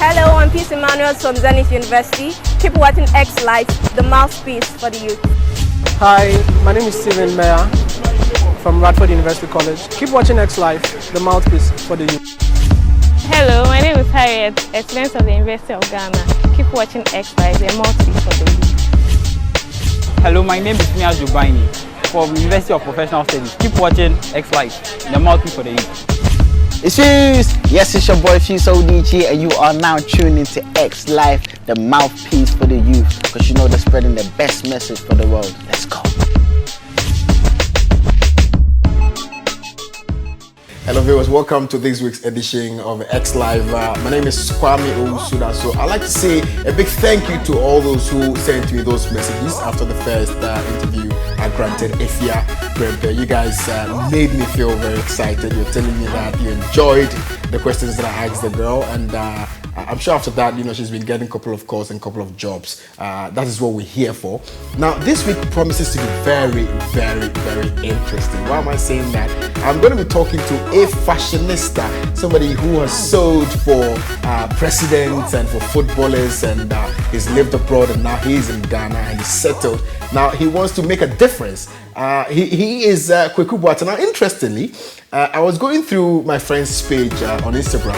Hello, I'm Peace Emmanuel from Zenith University. Keep watching XLIVE, the mouthpiece for the youth. Hi, my name is Stephen Meyer from Radford University College. Keep watching XLIVE, the mouthpiece for the youth. Hello, my name is Harriet, a student of the University of Ghana. Keep watching XLIVE, the mouthpiece for the youth. Hello, my name is Mia Jubaini from University of Professional Studies. Keep watching XLIVE, the mouthpiece for the youth. It's Fuse! Yes, it's your boy Fuse ODG, and you are now tuned into XLIVE, the mouthpiece for the youth, because you know they're spreading the best message for the world. Let's go! Hello viewers, welcome to this week's edition of XLIVE. My name is Kwame Owusu. So I'd like to say a big thank you to all those who sent me those messages after the first interview I granted Efia Brempe. You guys made me feel very excited. You're telling me that you enjoyed the questions that I asked the girl, and I'm sure after that, you know, she's been getting a couple of calls and a couple of jobs. That is what we're here for. Now, this week promises to be very, very, very interesting. Why am I saying that? I'm going to be talking to a fashionista, somebody who has sewed for presidents and for footballers, and he's lived abroad, and now he's in Ghana and he's settled. Now, he wants to make a difference. He is Kwaku Boateng. Now, interestingly, I was going through my friend's page on Instagram,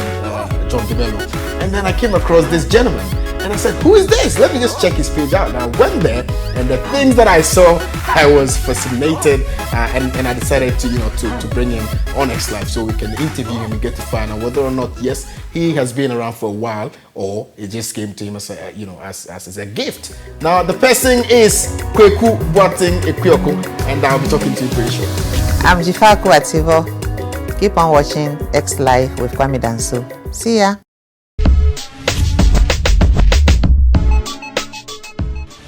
John DeMello, and then I came across this gentleman, and I said, who is this? Let me just check his page out. And I went there, and the things that I saw, I was fascinated, and I decided to, you know, to bring him on XLIVE so we can interview him and get to find out whether or not, yes, he has been around for a while, or it just came to him as a, you know, as a gift. Now, the person is Kwaku Boateng Equioko, and I'll be talking to you pretty shortly. I'm Jifaku Ativo. Keep on watching XLIVE with Kwame Danso. See ya.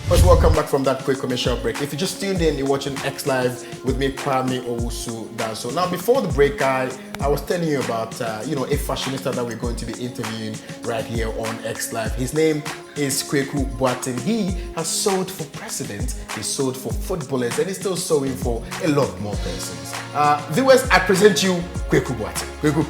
First, welcome back from that quick commercial break. If you just tuned in, you're watching XLIVE with me, Kwame Owusu Danso. Now, before the break, I was telling you about you know, a fashionista that we're going to be interviewing right here on XLIVE. His name is Kwaku Boateng. He has sewed for presidents, he's sewed for footballers, and he's still sewing for a lot more persons. Viewers, I present you Kwaku Boateng. Kwaku.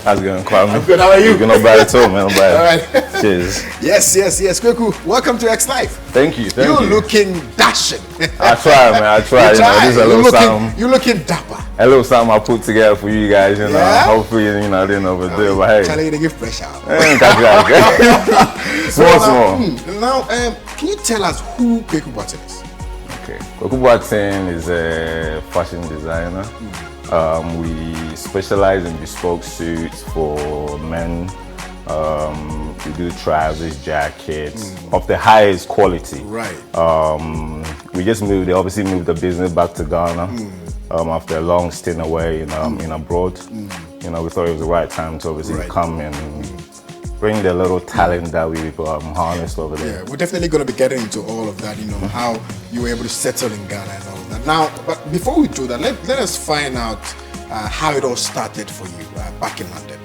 How's it going, Kwame? I'm good, how are you? You're not bad at all, man. Not bad. All right. Cheers. Yes. Kwaku, welcome to XLIVE. Thank you. You're looking dashing. I try, man. I try. You know, this is a little something. You're looking dapper. A little something I put together for you guys, you know. Yeah? Hopefully, you know, I didn't overdo it, but hey. Charlie, they give pressure. Small. Now, can you tell us who Kwaku Boateng is? Okay. Kwaku Boateng is a fashion designer. We specialize in bespoke suits for men. We do trousers, jackets of the highest quality. Right. We just moved. They obviously moved the business back to Ghana after a long stint away in abroad. You know, we thought it was the right time to obviously come and bring the little talent that we harnessed over there. Yeah, we're definitely going to be getting into all of that. You know, how you were able to settle in Ghana and all of that. Now, but before we do that, let us find out how it all started for you back in London.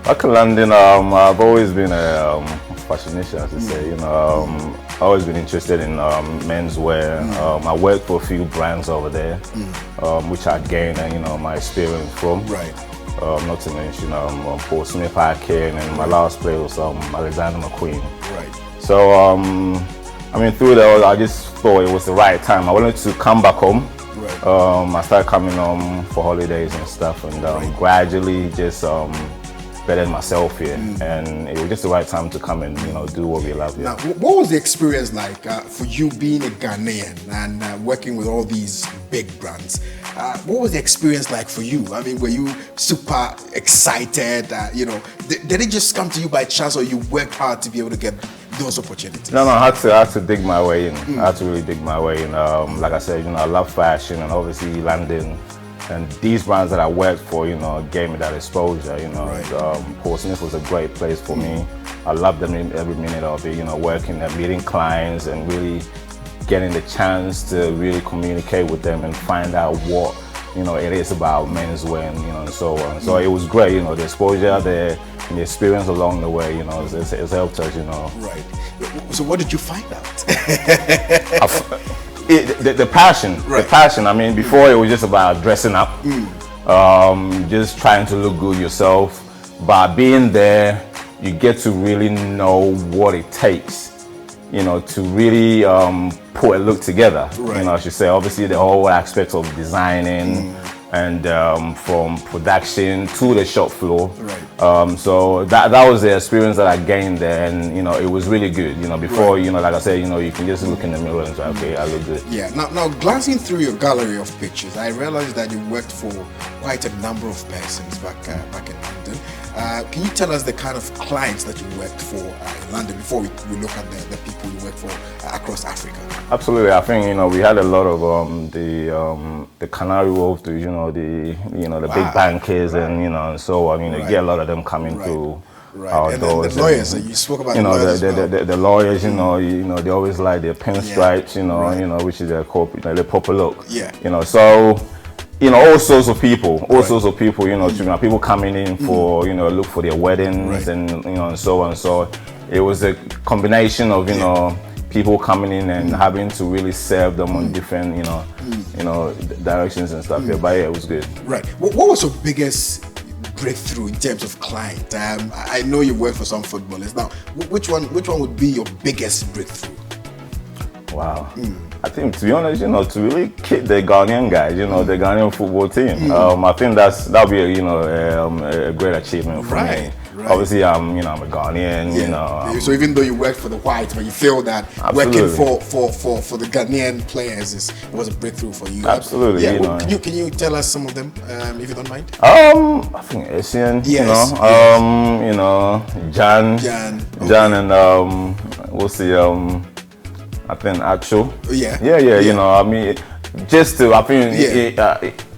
Back in London, I've always been a fashionista, as you say. You know, I've always been interested in menswear. I worked for a few brands over there, which I gained, you know, my experience from. Right. Not to mention Paul Smith, Hacken, and my last play was Alexander McQueen. Right. So, I mean, through that, I just thought it was the right time. I wanted to come back home. Right. I started coming home for holidays and stuff, and gradually just bettered myself here, and it was just the right time to come and, you know, do what we love here. Now, what was the experience like for you being a Ghanaian and working with all these big brands? What was the experience like for you? I mean, were you super excited? You know, did it just come to you by chance, or you worked hard to be able to get those opportunities? No, I had to dig my way in. I had to really dig my way in. Like I said, you know, I love fashion, and obviously London. And these brands that I worked for, you know, gave me that exposure, you know. Right. Paul Smith was a great place for me. I loved them every minute of it, you know, working and meeting clients and really getting the chance to really communicate with them and find out what, you know, it is about menswear and, you know, and so on. So it was great, you know, the exposure there and the experience along the way, you know, it's helped us, you know. Right. So what did you find out? The passion, right. The passion. I mean, before it was just about dressing up, just trying to look good yourself. But being there, you get to really know what it takes, you know, to really put a look together. Right. You know, I should say, obviously the whole aspect of designing and from production to the shop floor. Right. So that was the experience that I gained there, and you know, it was really good. You know, before you know, like I said, you know, you can just look in the mirror and say, okay, I look good. Yeah. Now, glancing through your gallery of pictures, I realized that you worked for quite a number of persons back in London. Can you tell us the kind of clients that you worked for in London before we look at the people you work for across Africa? Absolutely, I think, you know, we had a lot of the Canary Wharf, the big bankers, and you know, and so on. You know, you get a lot of them coming through our doors. The lawyers, you spoke about. You know, the lawyers. You know, they always like their pinstripes. You know, which is their the proper look. Yeah. You know, so. You know, all sorts of people, you know, people coming in for, you know, look for their weddings and, you know, and so on. So it was a combination of, you know, people coming in and having to really serve them on different, you know, directions and stuff. Yeah, but yeah, it was good. Right. What was your biggest breakthrough in terms of client? I know you work for some footballers. Now, which one would be your biggest breakthrough? Wow. I think, to be honest, you know, to really kick the Ghanaian guys, you know, the Ghanaian football team, I think that'll be a great achievement for me. Right. Obviously, I'm a Ghanaian, you know. So even though you worked for the Whites, but you feel that Absolutely. working for the Ghanaian players was a breakthrough for you. Absolutely. Yeah. You know. Can you tell us some of them, if you don't mind? I think Asian, Yes. you know, Jan, and we'll see. I think actual. Yeah. You know, I mean, just to, I think,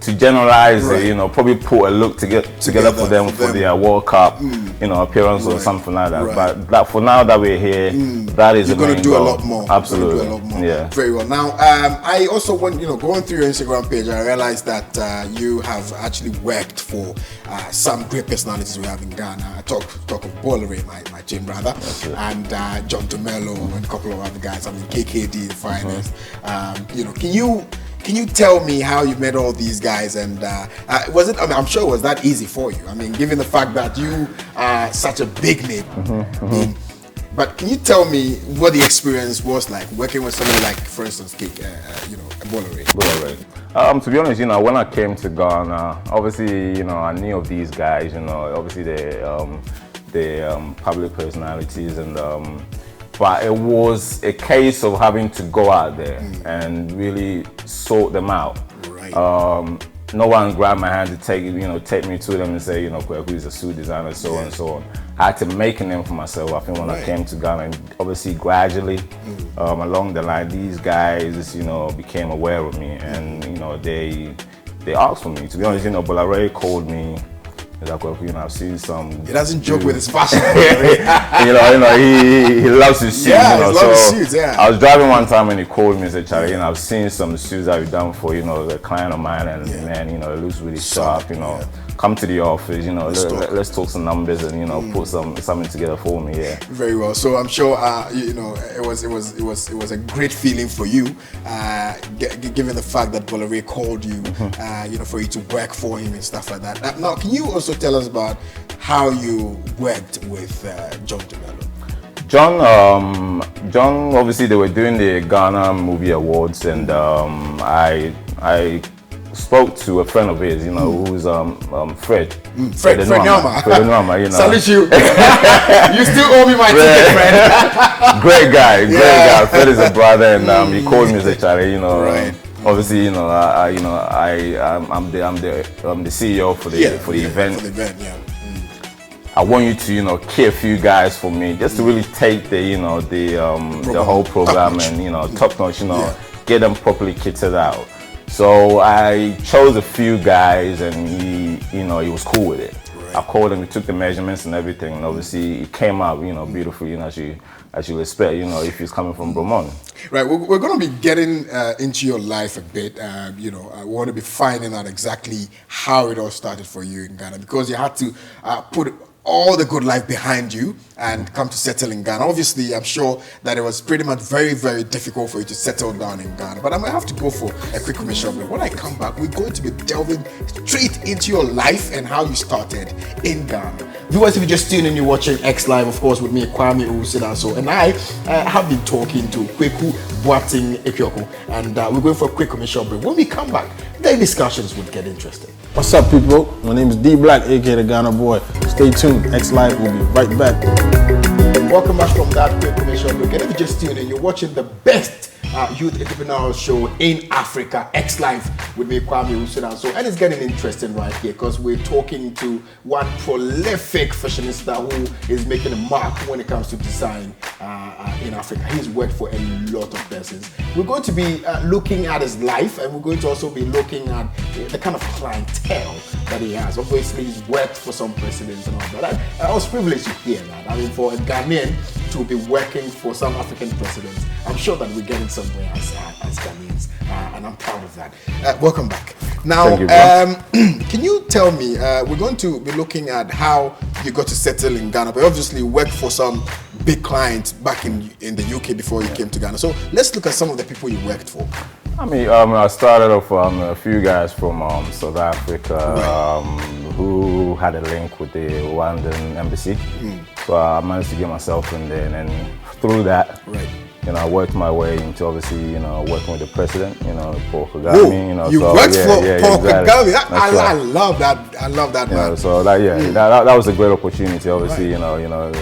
to generalize, you know, probably put a look together for them for their World Cup, you know, appearance or something like that. But that, for now that we're here, that is you're going to do goal. a lot more. Absolutely. Do a lot more. Yeah. Very well. Now, I also want, you know, going through your Instagram page, I realized that you have actually worked for some great personalities we have in Ghana. I talk of Bolere, my twin brother, and John Tomelo and a couple of other guys. I mean, KKD, the finest. You know, can you tell me how you met all these guys, and was it? I mean, I'm sure it was that easy for you. I mean, given the fact that you are such a big name. But can you tell me what the experience was like working with somebody like, for instance, you know, Bolere? To be honest, you know, when I came to Ghana, obviously, you know, I knew of these guys. You know, obviously the public personalities, and but it was a case of having to go out there and really sort them out. Right. No one grabbed my hand to take me to them and say, you know, Kwaku is a suit designer, so on and so on. I had to make a name for myself. I think when I came to Ghana, and obviously gradually along the line, these guys, you know, became aware of me, and you know, they asked for me. To be honest, you know, Bolere called me. Like, you know, I've seen some. He doesn't joke with his fashion. you know, he loves his suits. Yeah, you know, he loves his suits. Yeah. I was driving one time and he called me and said, "Charlie, you know, I've seen some suits that you've done for, you know, a client of mine, and man, you know, it looks really sharp. You know, come to the office. You know, let's talk some numbers and you know, put something together for me." Yeah. Very well. So I'm sure you know, it was a great feeling for you, given the fact that Bolere called you, you know, for you to work for him and stuff like that. Now, can you also tell us about how you worked with John Tomelo? John, obviously they were doing the Ghana Movie Awards, and I spoke to a friend of his, you know, who's Fred Nwama, you know. Salute you. You still owe me my ticket, friend. Great guy. Fred is a brother, and he called me and said, "Charlie, you know." Obviously, you know, I'm the CEO for the event. For the event, yeah. I want you to, you know, key a few guys for me, just to really take the, you know, the whole program and, you know, top notch, you know, get them properly kitted out. So I chose a few guys, and he was cool with it. I called him, we took the measurements and everything, and obviously it came out, you know, beautiful, you know, as you expect, you know, if he's coming from Bromont. Right, we're going to be getting into your life a bit. You know, I want to be finding out exactly how it all started for you in Ghana, because you had to put all the good life behind you and come to settle in Ghana. Obviously, I'm sure that it was pretty much very, very difficult for you to settle down in Ghana. But I'm going to have to go for a quick commercial break. When I come back, we're going to be delving straight into your life and how you started in Ghana. Viewers, if you just tuned in, you're watching XLIVE, of course, with me, Kwame, Owusu, and I have been talking to Kwaku Boateng, and we're going for a quick commercial break. When we come back, the discussions would get interesting. What's up, people? My name is D Black, aka the Ghana Boy. Stay tuned. XLIVE will be right back. Welcome back from that quick commercial break. And if you just tuned in, you're watching the best youth entrepreneurial show in Africa, XLIVE, with me, Kwame Owusu. And it's getting interesting right here because we're talking to one prolific fashionista who is making a mark when it comes to design in Africa. He's worked for a lot of persons. We're going to be looking at his life, and we're going to also be looking at the kind of clientele that he has. Obviously, he's worked for some presidents and all that. I was privileged to hear that. I mean, for a Ghanaian to be working for some African presidents, I'm sure that we're getting somewhere as Ghanaians, and I'm proud of that. Welcome back. Now, can you tell me, we're going to be looking at how you got to settle in Ghana, but obviously you worked for some big clients back in the UK before you came to Ghana. So let's look at some of the people you worked for. I mean, I started off a few guys from South Africa who had a link with the Rwandan embassy. So I managed to get myself in there, and then through that, I worked my way into obviously, working with the president, Paul Kagame. You worked for Paul Kagame. I love that. I love that, man. So that was a great opportunity. Obviously,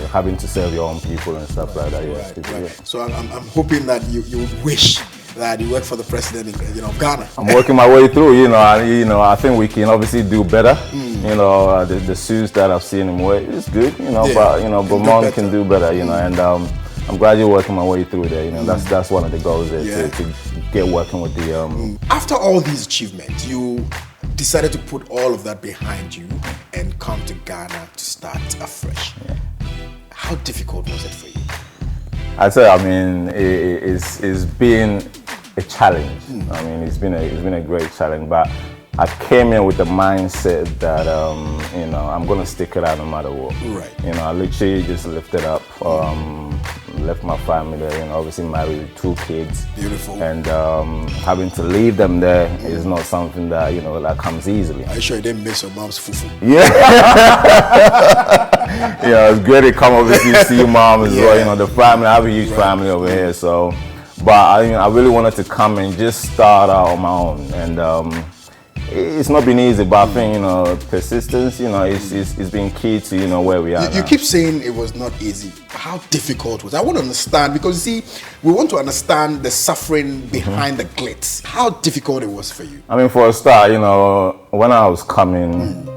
having to serve your own people and stuff like that. So I'm hoping that you wish that you work for the president of Ghana. I'm working my way through. I think we can obviously do better. The suits that I've seen him wear is good. But Vermont can do better. And I'm gradually working my way through there. That's one of the goals there, to get working with the. After all these achievements, you decided to put all of that behind you and come to Ghana to start afresh. How difficult was it for you? I'd say, it's been a challenge. It's been a great challenge, but I came in with the mindset that I'm gonna stick it out no matter what. I literally just lifted up, left my family there, obviously married with 2 kids. Beautiful. And having to leave them there is not something that that comes easily. Are you sure you didn't miss your mom's fufu? It's great to come obviously see your mom as well. The family, I have a huge family over here, so. But I really wanted to come and just start out on my own, and it's not been easy, but I think persistence, it's been key to where we are. You keep saying it was not easy. How difficult was it? I want to understand, because you see, we want to understand the suffering behind the glitz. How difficult it was for you? I mean, for a start, when I was coming,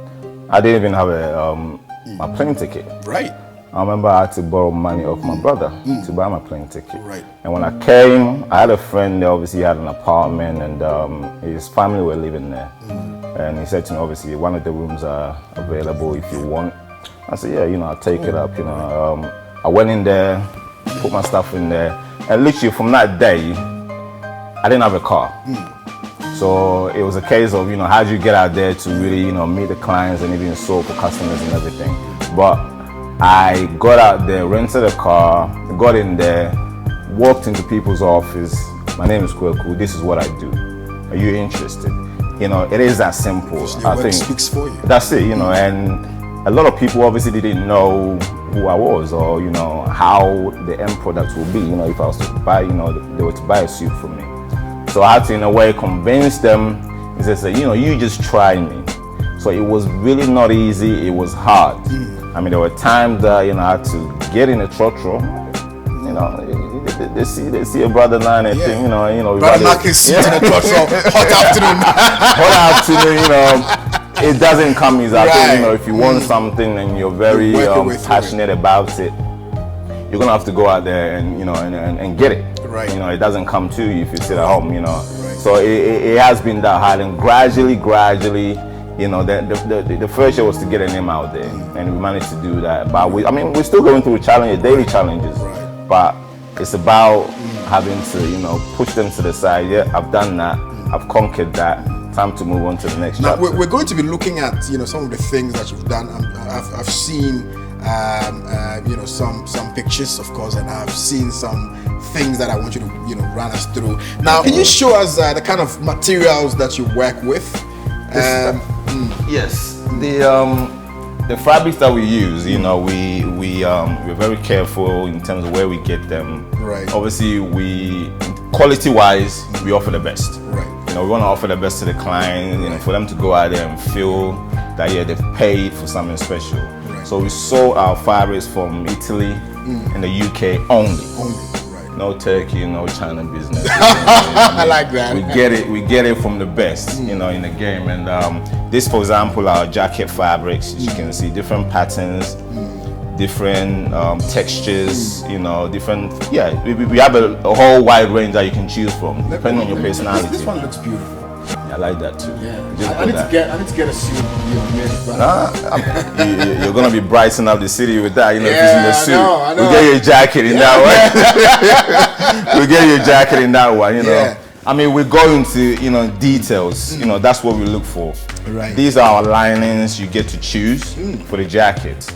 I didn't even have a plane ticket. Right. I remember I had to borrow money off my brother to buy my plane ticket. Right. And when I came, I had a friend that obviously had an apartment, and his family were living there. And he said to me, obviously, one of the rooms are available if you want. I said, yeah, I'll take it up. I went in there, put my stuff in there, and literally from that day, I didn't have a car. So it was a case of, how do you get out there to really, meet the clients and even solve for customers and everything. But I got out there, rented a car, got in there, walked into people's office. My name is Kwaku, this is what I do. Are you interested? It is that simple. Your work speaks for you. That's it, and a lot of people obviously didn't know who I was, or how the end product would be. If I was to buy, they were to buy a suit from me. So I had to, in a way, convince them. Is they say, you just try me. So it was really not easy. It was hard. I mean, there were times that I had to get in a trotro. They see a brother lying and think, brother knocking suit in a trotro, hot afternoon. It doesn't come easy. I think, if you want something and you're very passionate about it, you're gonna have to go out there and get it. Right. It doesn't come to you if you sit at home. So it has been that hard, and gradually. The first year was to get a name out there, and we managed to do that. But we're still going through challenges, daily challenges. But it's about having to, push them to the side. Yeah, I've done that. I've conquered that. Time to move on to the next chapter. We're going to be looking at, some of the things that you've done. I've seen you know, some pictures, of course, and I've seen some things that I want you to, you know, run us through. Now, can you show us the kind of materials that you work with? Yes, the fabrics that we use, you know, we're very careful in terms of where we get them. Right. Obviously, quality-wise, we offer the best. Right. You know, we want to offer the best to the client, you know, for them to go out there and feel that, yeah, they've paid for something special. Right. So we sold our fabrics from Italy and the UK only. Right. No Turkey, no China business. I like that. We get it from the best, you know, in the game. And this, for example, our jacket fabrics, as you can see, different patterns, different textures, you know, different. Yeah, we have a whole wide range that you can choose from, depending on your personality. This one looks beautiful. I like that too. Yeah. I need to get a suit. You're gonna be brightening up the city with that, you know, if it's in the suit. I know. We'll get you a jacket in that one. We'll get you a jacket in that one, you know. Yeah. I mean, we go into, you know, details. You know, that's what we look for. Right. These are our linings you get to choose for the jacket.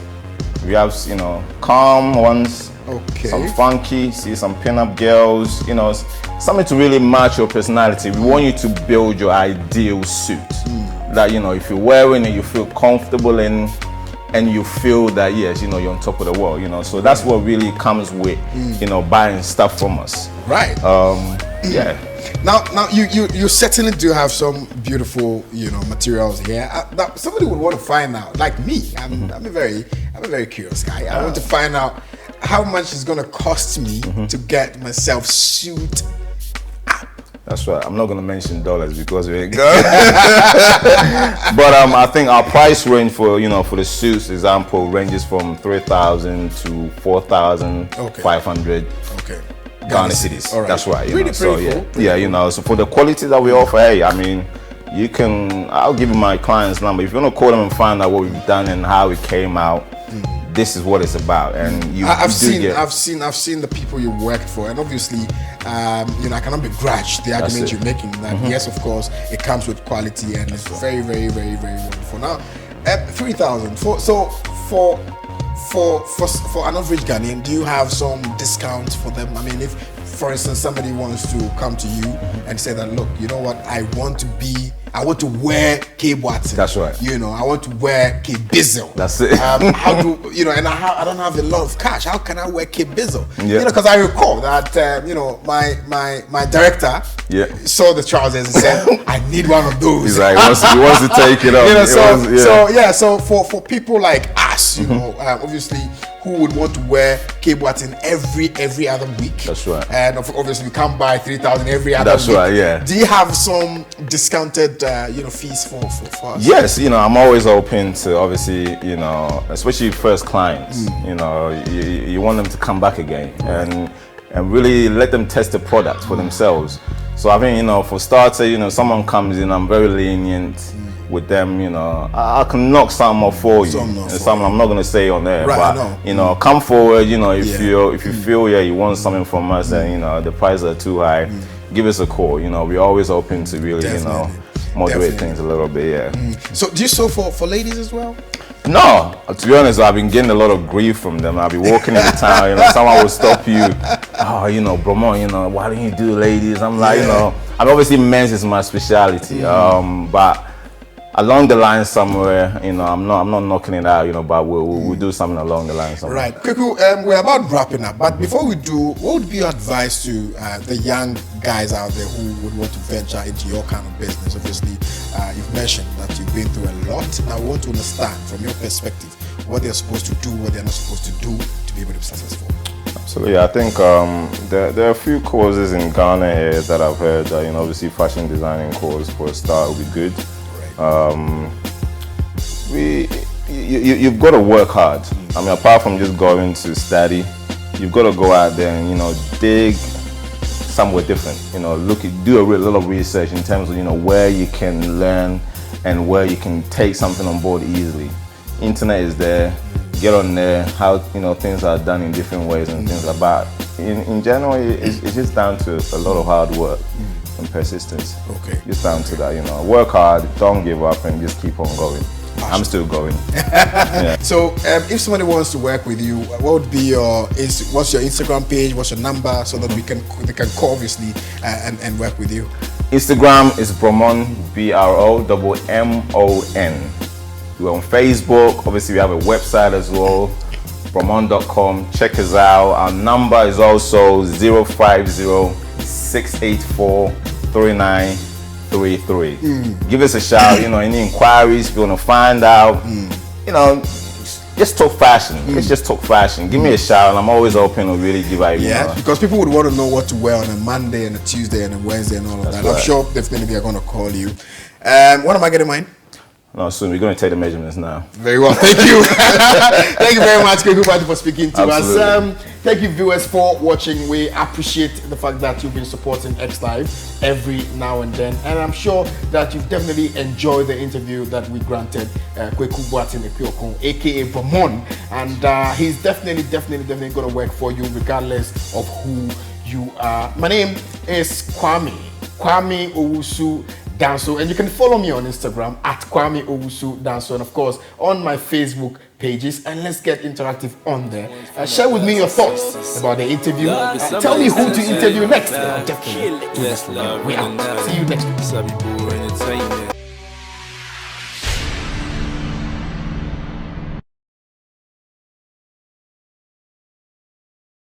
We have, you know, calm ones. Okay. Some funky, see some pin-up girls, you know, something to really match your personality. We want you to build your ideal suit that, you know, if you're wearing it, you feel comfortable in, and you feel that, yes, you know, you're on top of the world, you know. So that's what really comes with, you know, buying stuff from us. Right. Yeah. Now you certainly do have some beautiful, you know, materials here. Now somebody would want to find out, like me. I'm a very curious guy. I want to find out how much it's going to cost me to get myself suit up. That's right. I'm not going to mention dollars because we ain't good. But I think our price range for, you know, for the suits, example, ranges from 3,000 to 4,500. Okay. Ghana cities. All right. That's right. Pretty So cool. yeah, you know, so for the quality that we offer, hey, I mean, I'll give you my client's number. If you want to call them and find out what we've done and how it came out, this is what it's about. And I've seen the people you worked for, and obviously, you know, I cannot begrudge the argument you're making. That yes, of course, it comes with quality, and it's very, very, very, very wonderful. Now, 3,000. For an average Ghanaian, do you have some discounts for them? I mean, if, for instance, somebody wants to come to you and say that, look, you know what, I want to wear K Boateng. That's right. You know, I want to wear K Bizzle. That's it. How do you know? And I don't have a lot of cash. How can I wear K Bizzle? Yeah. You know, because I recall that you know, my director saw the trousers and said, "I need one of those." He's like, he wants to take it up. You know, so for people like us, you know, obviously, who would want to wear K Boateng every other week? That's right. And obviously, we can't buy 3,000 every other week. That's right. Yeah. Do you have some discounted you know, fees for us? Yes, you know, I'm always open to, obviously, you know, especially first clients. You know, you want them to come back again and really let them test the product for themselves. So I think, you know, for starter, you know, someone comes in, I'm very lenient with them. You know, I can knock some off for you. Some I'm not gonna say on there, but you know, come forward. You know, if you feel you want something from us, and you know the prices are too high, give us a call. You know, we're always open to really, you know, moderate things a little bit. Yeah. So do you sew for ladies as well? No, to be honest, I've been getting a lot of grief from them. I'll be walking in the town, you know, someone will stop you. Oh, you know, Bromo, you know, why don't you do ladies? I'm like, you know, and obviously men's is my specialty. But along the line somewhere, you know, I'm not knocking it out, you know, but we'll do something along the line somewhere. Right. Kwaku, we're about wrapping up, but before we do, what would be your advice to the young guys out there who would want to venture into your kind of business? Obviously, you've mentioned that you've been through a lot. Now, we want to understand from your perspective what they're supposed to do, what they're not supposed to do to be able to be successful. Absolutely. I think there are a few courses in Ghana here that I've heard that, you know, obviously fashion designing course for a start would be good. You've got to work hard. I mean, apart from just going to study, you've got to go out there and, you know, dig somewhere different. You know, do a lot of research in terms of, you know, where you can learn and where you can take something on board easily. Internet is there. Get on there. How, you know, things are done in different ways and things like that. In general, it's just down to a lot of hard work and persistence. Okay. Just down to that, you know. Work hard, don't give up, and just keep on going. I'm still going. So, if somebody wants to work with you, what would be what's your Instagram page? What's your number so that they can call obviously and work with you? Instagram is Bromon, BROMMON. We're on Facebook. Obviously, we have a website as well, bromon.com. Check us out. Our number is also 050-684-3933. Give us a shout. Any inquiries, if you want to find out, just talk fashion. Let's just talk fashion. Give me a shout, and I'm always open to really give out. Because people would want to know what to wear on a Monday and a Tuesday and a Wednesday and all of that. Right. I'm sure definitely they're going to call you. What am I getting mine? No, soon. We're going to take the measurements now. Very well. Thank you. Thank you very much, Kwaku Boateng, for speaking to Absolutely. us. Thank you, viewers, for watching. We appreciate the fact that you've been supporting XLIVE every now and then. And I'm sure that you've definitely enjoyed the interview that we granted Kwaku Boateng, aka Bromon. And he's definitely going to work for you regardless of who you are. My name is Kwame Owusu Danso, and you can follow me on Instagram at Kwame Owusu Danso, and of course on my Facebook pages, and let's get interactive on there. Share with me your thoughts about the interview. Tell me who to interview next. I'll definitely do this for you. We out. See you next week.